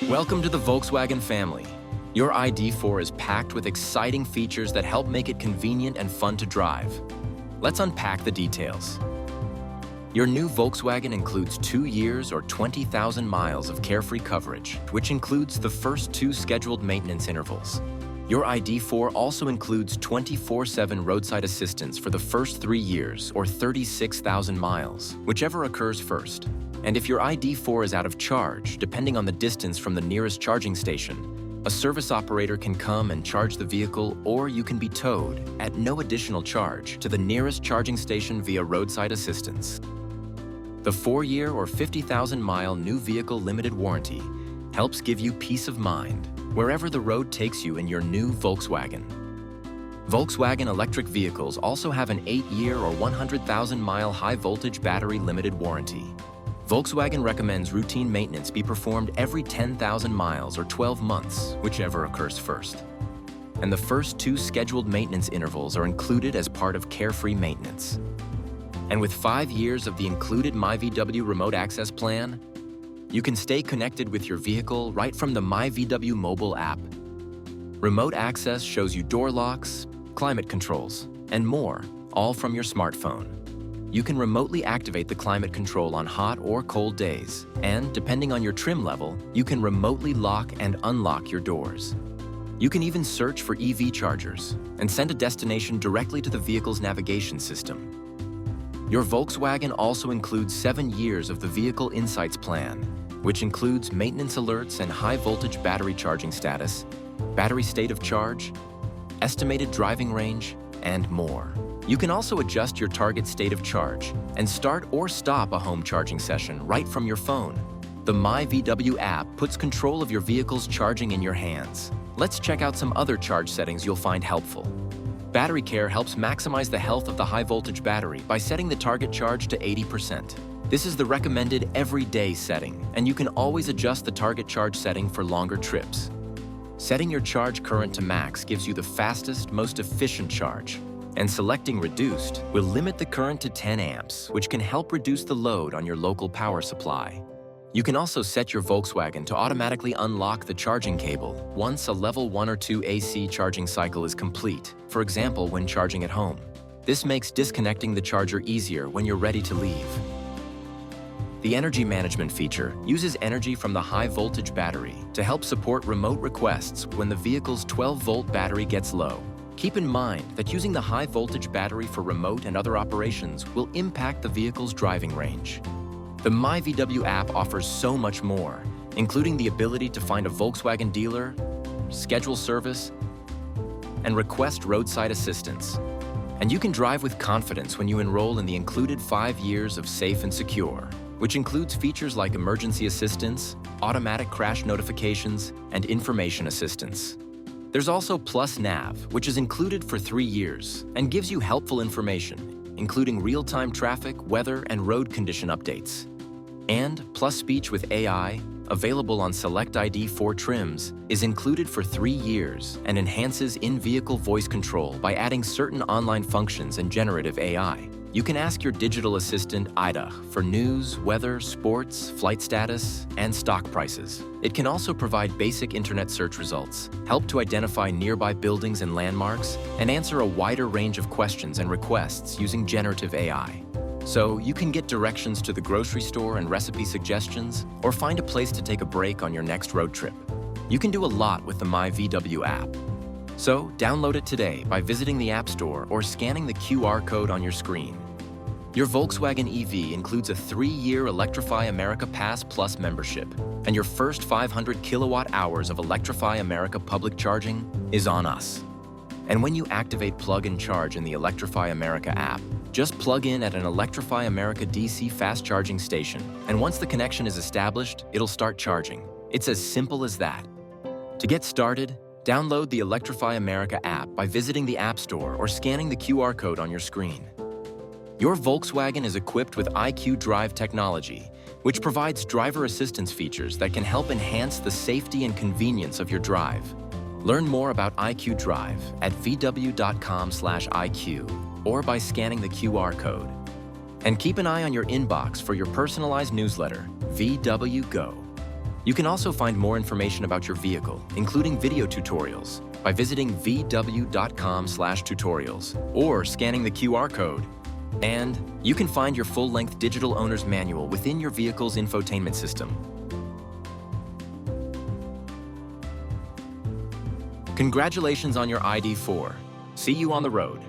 Welcome to the Volkswagen family. Your ID.4 is packed with exciting features that help make it convenient and fun to drive. Let's unpack the details. Your new Volkswagen includes 2 years or 20,000 miles of Carefree Coverage, which includes the first 2 scheduled maintenance intervals. Your ID.4 also includes 24/7 Roadside Assistance for the first 3 years or 36,000 miles, whichever occurs first. And if your ID.4 is out of charge, depending on the distance from the nearest charging station, a service operator can come and charge the vehicle, or you can be towed, at no additional charge, to the nearest charging station via Roadside Assistance. The 4-year or 50,000-mile new vehicle limited warranty helps give you peace of mind wherever the road takes you in your new Volkswagen. Volkswagen electric vehicles also have an 8-year or 100,000-mile high-voltage battery limited warranty. Volkswagen recommends routine maintenance be performed every 10,000 miles or 12 months, whichever occurs first. And the first 2 scheduled maintenance intervals are included as part of Carefree maintenance. And with 5 years of the included myVW remote access plan, you can stay connected with your vehicle right from the myVW mobile app. Remote access shows you door locks, climate controls, and more, all from your smartphone. You can remotely activate the climate control on hot or cold days, and depending on your trim level, you can remotely lock and unlock your doors. You can even search for EV chargers and send a destination directly to the vehicle's navigation system. Your Volkswagen also includes 7 years of the Vehicle Insights Plan, which includes maintenance alerts and high-voltage battery charging status, battery state of charge, estimated driving range, and more. You can also adjust your target state of charge and start or stop a home charging session right from your phone. The myVW app puts control of your vehicle's charging in your hands. Let's check out some other charge settings you'll find helpful. Battery Care helps maximize the health of the high-voltage battery by setting the target charge to 80%. This is the recommended everyday setting, and you can always adjust the target charge setting for longer trips. Setting your charge current to max gives you the fastest, most efficient charge, and selecting Reduced will limit the current to 10 amps, which can help reduce the load on your local power supply. You can also set your Volkswagen to automatically unlock the charging cable once a level 1 or 2 AC charging cycle is complete, for example, when charging at home. This makes disconnecting the charger easier when you're ready to leave. The Energy Management feature uses energy from the high-voltage battery to help support remote requests when the vehicle's 12-volt battery gets low. Keep in mind that using the high-voltage battery for remote and other operations will impact the vehicle's driving range. The myVW app offers so much more, including the ability to find a Volkswagen dealer, schedule service, and request roadside assistance. And you can drive with confidence when you enroll in the included 5 years of Safe and Secure, which includes features like emergency assistance, automatic crash notifications, and information assistance. There's also Plus Nav, which is included for 3 years and gives you helpful information, including real-time traffic, weather, and road condition updates. And Plus Speech with AI, available on select ID.4 trims, is included for 3 years and enhances in-vehicle voice control by adding certain online functions and generative AI. You can ask your digital assistant, IDA, for news, weather, sports, flight status, and stock prices. It can also provide basic internet search results, help to identify nearby buildings and landmarks, and answer a wider range of questions and requests using generative AI. So you can get directions to the grocery store and recipe suggestions, or find a place to take a break on your next road trip. You can do a lot with the myVW app. So download it today by visiting the App Store or scanning the QR code on your screen. Your Volkswagen EV includes a 3-year Electrify America Pass Plus membership, and your first 500 kilowatt-hours of Electrify America public charging is on us. And when you activate Plug and Charge in the Electrify America app, just plug in at an Electrify America DC fast charging station, and once the connection is established, it'll start charging. It's as simple as that. To get started, download the Electrify America app by visiting the App Store or scanning the QR code on your screen. Your Volkswagen is equipped with IQ.DRIVE technology, which provides driver assistance features that can help enhance the safety and convenience of your drive. Learn more about IQ.DRIVE at vw.com/IQ or by scanning the QR code. And keep an eye on your inbox for your personalized newsletter, VW Go. You can also find more information about your vehicle, including video tutorials, by visiting vw.com/tutorials or scanning the QR code. And you can find your full-length digital owner's manual within your vehicle's infotainment system. Congratulations on your ID.4. See you on the road.